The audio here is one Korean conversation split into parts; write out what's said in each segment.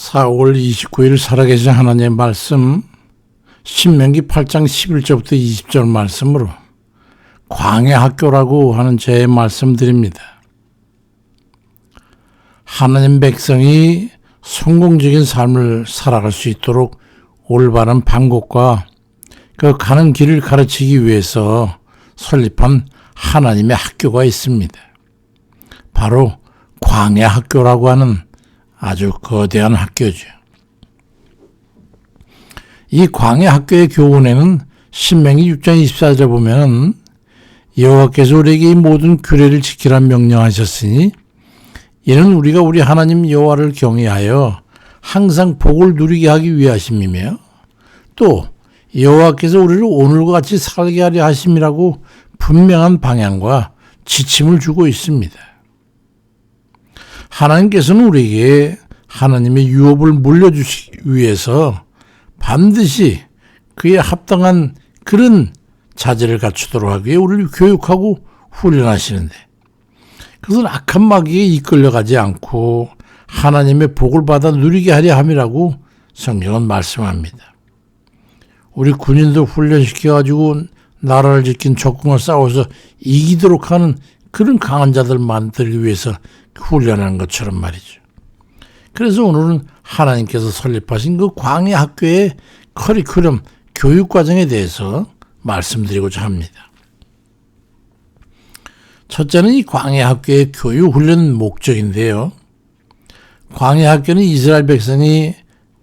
4월 29일 살아계신 하나님의 말씀 신명기 8장 11절부터 20절 말씀으로 광야학교라고 하는 제 말씀드립니다. 하나님 백성이 성공적인 삶을 살아갈 수 있도록 올바른 방법과 그 가는 길을 가르치기 위해서 설립한 하나님의 학교가 있습니다. 바로 광야학교라고 하는 아주 거대한 학교죠. 이 광야학교의 교훈에는 신명기 6장 24절에 보면 여호와께서 우리에게 이 모든 규례를 지키라 명령하셨으니 이는 우리가 우리 하나님 여호와를 경외하여 항상 복을 누리게 하기 위하심이며 또 여호와께서 우리를 오늘과 같이 살게 하려 하심이라고 분명한 방향과 지침을 주고 있습니다. 하나님께서는 우리에게 하나님의 유업을 물려주시기 위해서 반드시 그에 합당한 그런 자질을 갖추도록 하기 위해 우리를 교육하고 훈련하시는데 그것은 악한 마귀에 이끌려가지 않고 하나님의 복을 받아 누리게 하려 함이라고 성경은 말씀합니다. 우리 군인들 훈련시켜가지고 나라를 지킨 적군과 싸워서 이기도록 하는 그런 강한 자들 만들기 위해서 훈련하는 것처럼 말이죠. 그래서 오늘은 하나님께서 설립하신 그 광야학교의 커리큘럼 교육과정에 대해서 말씀드리고자 합니다. 첫째는 이 광야학교의 교육훈련 목적인데요. 광야학교는 이스라엘 백성이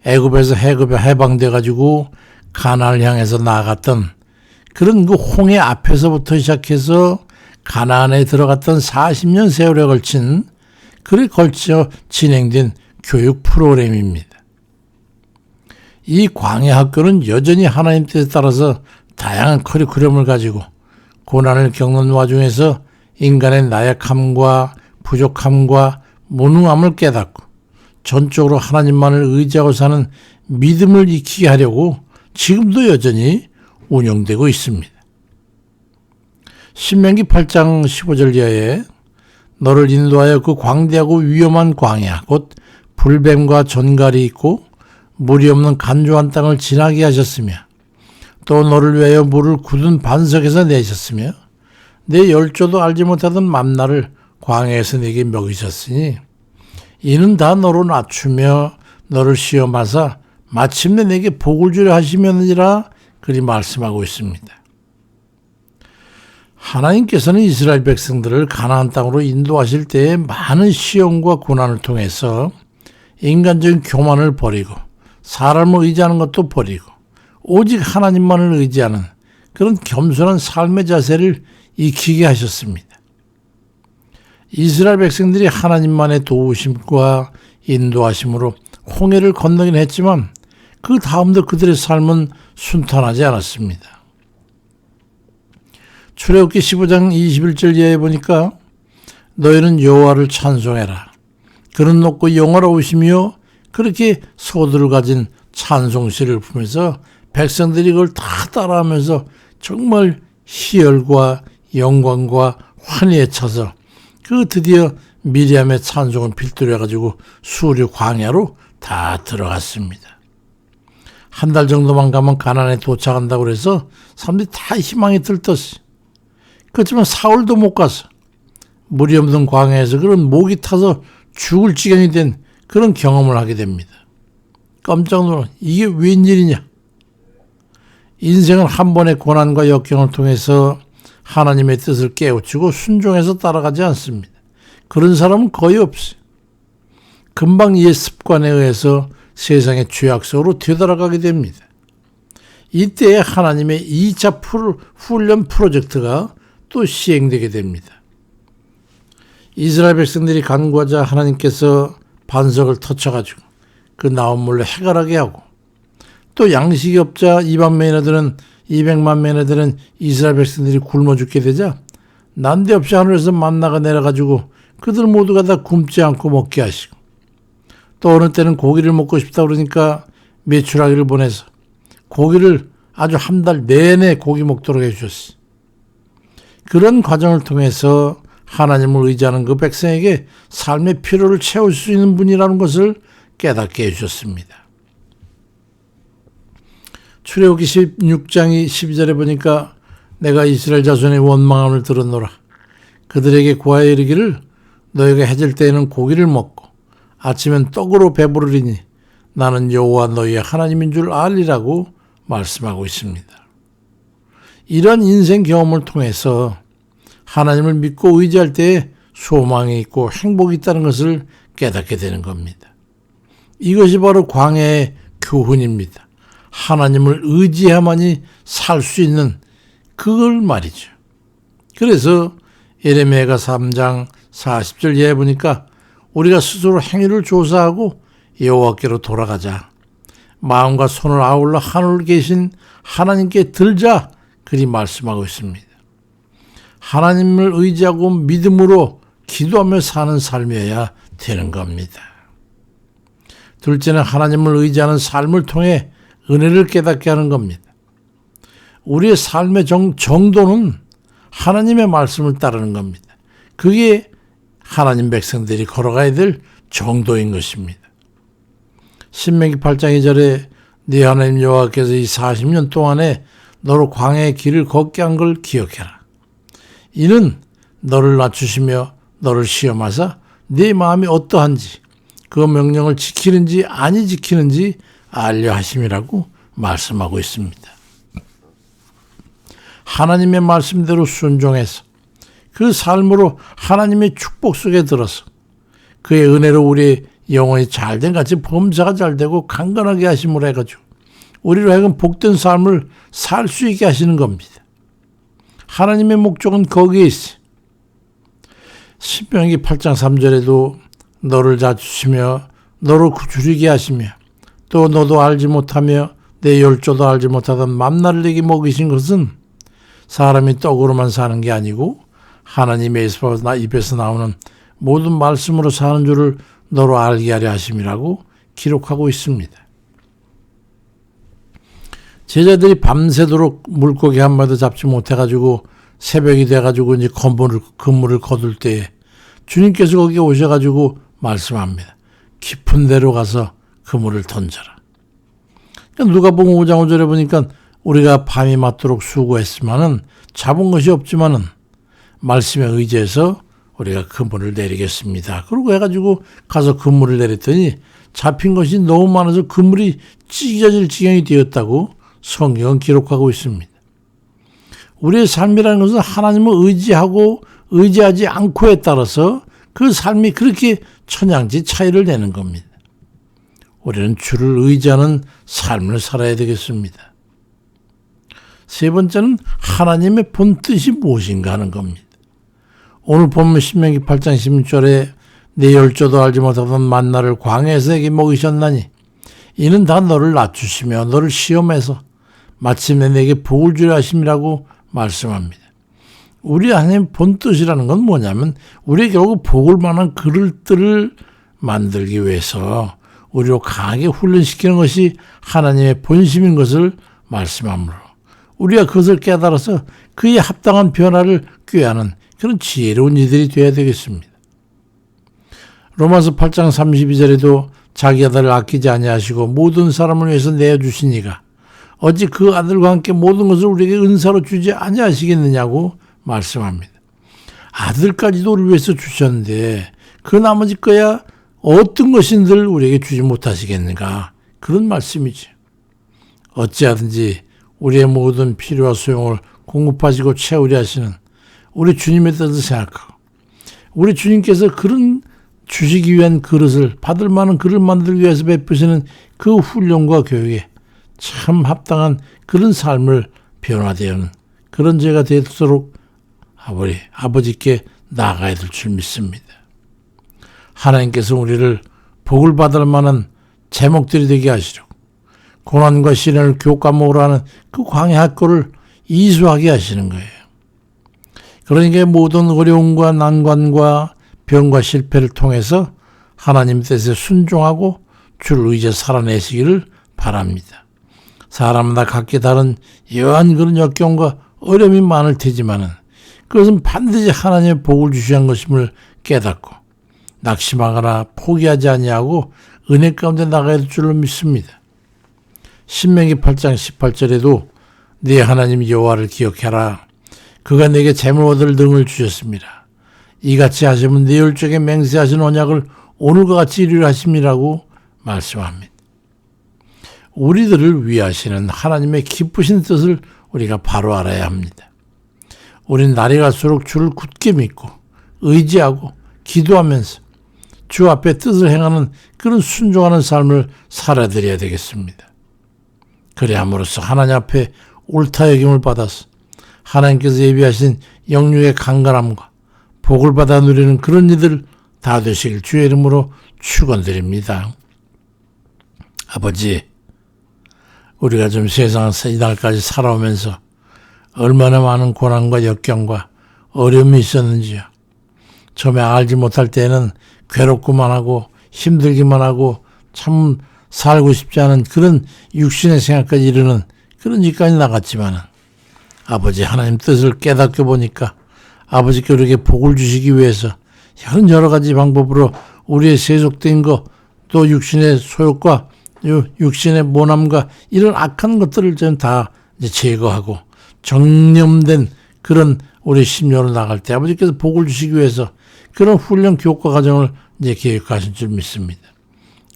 애굽에서 해방돼 가지고 가나안을 향해서 나아갔던 그런 그 홍해 앞에서부터 시작해서 가나안에 들어갔던 40년 세월에 걸친 그에 걸쳐 진행된 교육 프로그램입니다. 이 광야학교는 여전히 하나님 뜻에 따라서 다양한 커리큘럼을 가지고 고난을 겪는 와중에서 인간의 나약함과 부족함과 무능함을 깨닫고 전적으로 하나님만을 의지하고 사는 믿음을 익히게 하려고 지금도 여전히 운영되고 있습니다. 신명기 8장 15절 이하에 너를 인도하여 그 광대하고 위험한 광야 곧 불뱀과 전갈이 있고 물이 없는 간조한 땅을 지나게 하셨으며 또 너를 위하여 물을 굳은 반석에서 내셨으며 내 열조도 알지 못하던 만나를 광야에서 내게 먹이셨으니 이는 다 너로 낮추며 너를 시험하사 마침내 내게 복을 주려 하시면이라 그리 말씀하고 있습니다. 하나님께서는 이스라엘 백성들을 가나안 땅으로 인도하실 때에 많은 시험과 고난을 통해서 인간적인 교만을 버리고 사람을 의지하는 것도 버리고 오직 하나님만을 의지하는 그런 겸손한 삶의 자세를 익히게 하셨습니다. 이스라엘 백성들이 하나님만의 도우심과 인도하심으로 홍해를 건너긴 했지만 그 다음도 그들의 삶은 순탄하지 않았습니다. 출애굽기 15장 21절 이하에 보니까 너희는 여호와를 찬송해라. 그는 높고 영화로우시며 그렇게 소들을 가진 찬송시를 부르면서 백성들이 그걸 다 따라하면서 정말 희열과 영광과 환희에 차서 그 드디어 미리암의 찬송을 필두로 해가지고 수르 광야로 다 들어갔습니다. 한 달 정도만 가면 가나안에 도착한다고 그래서 사람들이 다 희망이 들떴어요. 그렇지만 사흘도 못 가서 물이 없는 광야에서 그런 목이 타서 죽을 지경이 된 그런 경험을 하게 됩니다. 깜짝 놀라 이게 웬일이냐. 인생은 한 번의 고난과 역경을 통해서 하나님의 뜻을 깨우치고 순종해서 따라가지 않습니다. 그런 사람은 거의 없어요. 금방 옛 습관에 의해서 세상의 죄악 속으로 되돌아가게 됩니다. 이때에 하나님의 2차 훈련 프로젝트가 또 시행되게 됩니다. 이스라엘 백성들이 간구하자 하나님께서 반석을 터쳐가지고 그 나온 물로 해갈하게 하고 또 양식이 없자 200만 명이나 되는 이스라엘 백성들이 굶어 죽게 되자 난데없이 하늘에서 만나가 내려가지고 그들 모두가 다 굶지 않고 먹게 하시고 또 어느 때는 고기를 먹고 싶다 그러니까 메추라기를 보내서 고기를 아주 한 달 내내 고기 먹도록 해주셨어요. 그런 과정을 통해서 하나님을 의지하는 그 백성에게 삶의 필요를 채울 수 있는 분이라는 것을 깨닫게 해주셨습니다. 출애굽기 16장이 12절에 보니까 내가 이스라엘 자손의 원망함을 들었노라. 그들에게 구하여 이르기를 너희가 해질 때에는 고기를 먹고 아침엔 떡으로 배부르리니 나는 여호와 너희의 하나님인 줄 알리라고 말씀하고 있습니다. 이런 인생 경험을 통해서 하나님을 믿고 의지할 때에 소망이 있고 행복이 있다는 것을 깨닫게 되는 겁니다. 이것이 바로 광야의 교훈입니다. 하나님을 의지해야만이 살 수 있는 그걸 말이죠. 그래서 예레미야가 3장 40절 이하에 보니까 우리가 스스로 행위를 조사하고 여호와께로 돌아가자. 마음과 손을 아울러 하늘에 계신 하나님께 들자. 그리 말씀하고 있습니다. 하나님을 의지하고 믿음으로 기도하며 사는 삶이어야 되는 겁니다. 둘째는 하나님을 의지하는 삶을 통해 은혜를 깨닫게 하는 겁니다. 우리의 삶의 정도는 하나님의 말씀을 따르는 겁니다. 그게 하나님 백성들이 걸어가야 될 정도인 것입니다. 신명기 8장 2절에 네 하나님 여호와께서 이 40년 동안에 너로 광야의 길을 걷게 한 걸 기억해라. 이는 너를 낮추시며 너를 시험하사 네 마음이 어떠한지 그 명령을 지키는지 아니 지키는지 알려 하심이라고 말씀하고 있습니다. 하나님의 말씀대로 순종해서 그 삶으로 하나님의 축복 속에 들어서 그의 은혜로 우리의 영혼이 잘된 같이 범사가 잘되고 강건하게 하심으로 해가지고 우리로 하여금 복된 삶을 살 수 있게 하시는 겁니다. 하나님의 목적은 거기에 있어요. 신명기 8장 3절에도 너를 낮추시며 너를 줄이게 하시며 또 너도 알지 못하며 내 열조도 알지 못하던 만나를 내게 먹이신 것은 사람이 떡으로만 사는 게 아니고 하나님의 입에서 나오는 모든 말씀으로 사는 줄을 너로 알게 하려 하심이라고 기록하고 있습니다. 제자들이 밤새도록 물고기 한 마리도 잡지 못해가지고 새벽이 돼가지고 이제 그물을 거둘 때에 주님께서 거기에 오셔가지고 말씀합니다. 깊은 데로 가서 그물을 던져라. 누가복음 5장 5절에 보니까 우리가 밤이 맞도록 수고했지만은 잡은 것이 없지만은 말씀에 의지해서 우리가 그물을 내리겠습니다. 그러고 해가지고 가서 그물을 내렸더니 잡힌 것이 너무 많아서 그물이 찢어질 지경이 되었다고 성경은 기록하고 있습니다. 우리의 삶이라는 것은 하나님을 의지하고 의지하지 않고에 따라서 그 삶이 그렇게 천양지 차이를 내는 겁니다. 우리는 주를 의지하는 삶을 살아야 되겠습니다. 세 번째는 하나님의 본뜻이 무엇인가 하는 겁니다. 오늘 본문 신명기 8장 16절에 내 열조도 알지 못하던 만나를 광야에서 내게 먹이셨나니 이는 다 너를 낮추시며 너를 시험해서 마침내 내게 복을 주려 하심이라고 말씀합니다. 우리 하나님의 본뜻이라는 건 뭐냐면 우리에게 결국 복을 만한 그릇들을 만들기 위해서 우리로 강하게 훈련시키는 것이 하나님의 본심인 것을 말씀하므로 우리가 그것을 깨달아서 그에 합당한 변화를 꾀하는 그런 지혜로운 이들이 되어야 되겠습니다. 로마서 8장 32절에도 자기 아들을 아끼지 아니하시고 모든 사람을 위해서 내어주신 이가 어찌 그 아들과 함께 모든 것을 우리에게 은사로 주지 아니하시겠느냐고 말씀합니다. 아들까지도 우리를 위해서 주셨는데 그 나머지 거야 어떤 것인들 우리에게 주지 못하시겠는가 그런 말씀이죠. 어찌하든지 우리의 모든 필요와 소용을 공급하시고 채우려 하시는 우리 주님에 대해서 생각하고 우리 주님께서 그런 주시기 위한 그릇을 받을 만한 그릇을 만들기 위해서 베푸시는 그 훈련과 교육에 참 합당한 그런 삶을 변화되는 그런 죄가 되도록 우리 아버지께 나아가야 될 줄 믿습니다. 하나님께서 우리를 복을 받을 만한 제목들이 되게 하시려고 고난과 시련을 교과목으로 하는 그 광야 학교를 이수하게 하시는 거예요. 그러니까 모든 어려움과 난관과 병과 실패를 통해서 하나님 뜻에 순종하고 주를 의지해 살아내시기를 바랍니다. 사람마다 각기 다른 여한 그런 역경과 어려움이 많을 테지만은 그것은 반드시 하나님의 복을 주시한 것임을 깨닫고 낙심하거나 포기하지 아니하고 은혜 가운데 나가야 될 줄로 믿습니다. 신명기 8장 18절에도 네 하나님 여호와를 기억해라. 그가 내게 재물 얻을 등을 주셨습니다. 이같이 하시면 네 율족에 맹세하신 언약을 오늘과 같이 이루려 하심이라고 말씀합니다. 우리들을 위하시는 하나님의 기쁘신 뜻을 우리가 바로 알아야 합니다. 우린 날이 갈수록 주를 굳게 믿고 의지하고 기도하면서 주 앞에 뜻을 행하는 그런 순종하는 삶을 살아드려야 되겠습니다. 그래 함으로써 하나님 앞에 옳다 여김을 받아서 하나님께서 예비하신 영육의 강건함과 복을 받아 누리는 그런 이들 다 되시길 주의 이름으로 축원드립니다. 아버지, 우리가 좀 세상에서 이날까지 살아오면서 얼마나 많은 고난과 역경과 어려움이 있었는지요. 처음에 알지 못할 때는 괴롭고만 하고 힘들기만 하고 참 살고 싶지 않은 그런 육신의 생각까지 이르는 그런 일까지 나갔지만은 아버지 하나님 뜻을 깨닫게 보니까 아버지께 우리에게 복을 주시기 위해서 여러 가지 방법으로 우리의 세속된 것 또 육신의 소욕과 육신의 모남과 이런 악한 것들을 좀 다 제거하고 정념된 그런 우리 심령으로 나갈 때 아버지께서 복을 주시기 위해서 그런 훈련 교과 과정을 이제 계획하신 줄 믿습니다.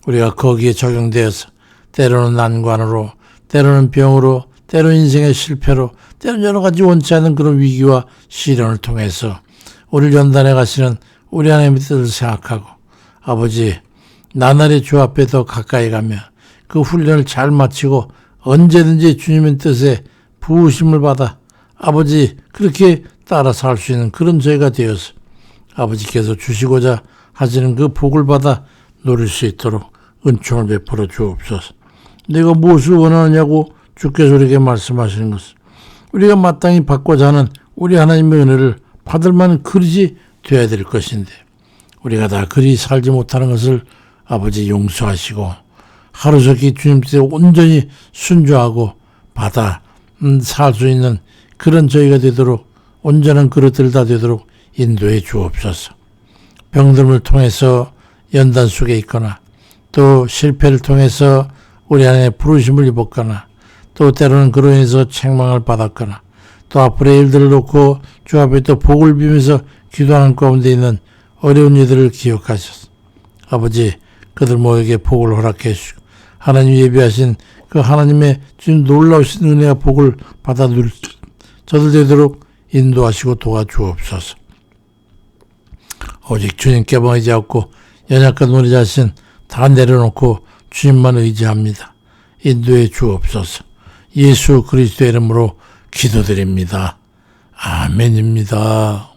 우리가 거기에 적용되어서 때로는 난관으로, 때로는 병으로, 때로는 인생의 실패로, 때로는 여러 가지 원치 않는 그런 위기와 시련을 통해서 우리를 연단해 가시는 우리 하나님의 뜻을 생각하고 아버지 나날이 주 앞에 더 가까이 가며 그 훈련을 잘 마치고 언제든지 주님의 뜻에 부으심을 받아 아버지 그렇게 따라 살 수 있는 그런 저희가 되어서 아버지께서 주시고자 하시는 그 복을 받아 누릴 수 있도록 은총을 베풀어 주옵소서. 내가 무엇을 원하느냐고 주께서 우리에게 말씀하시는 것은 우리가 마땅히 받고자 하는 우리 하나님의 은혜를 받을 만한 그릇이 되어야 될 것인데 우리가 다 그리 살지 못하는 것을 아버지 용서하시고 하루속히 주님 뜻에 온전히 순종하고 받아 살 수 있는 그런 저희가 되도록 온전한 그릇들 다 되도록 인도해 주옵소서. 병듦을 통해서 연단 속에 있거나 또 실패를 통해서 우리 안에 부르심을 입었거나 또 때로는 그로 인해서 책망을 받았거나 또 앞으로의 일들을 놓고 주 앞에 또 복을 비면서 기도하는 가운데 있는 어려운 이들을 기억하셔서 아버지 그들 모두에게 복을 허락해 주시고 하나님 예비하신 그 하나님의 주님 놀라우신 은혜와 복을 받아 누릴 저들 되도록 인도하시고 도와주옵소서. 오직 주님께만 의지하고 연약한 우리 자신 다 내려놓고 주님만 의지합니다. 인도해 주옵소서. 예수 그리스도의 이름으로 기도드립니다. 아멘입니다.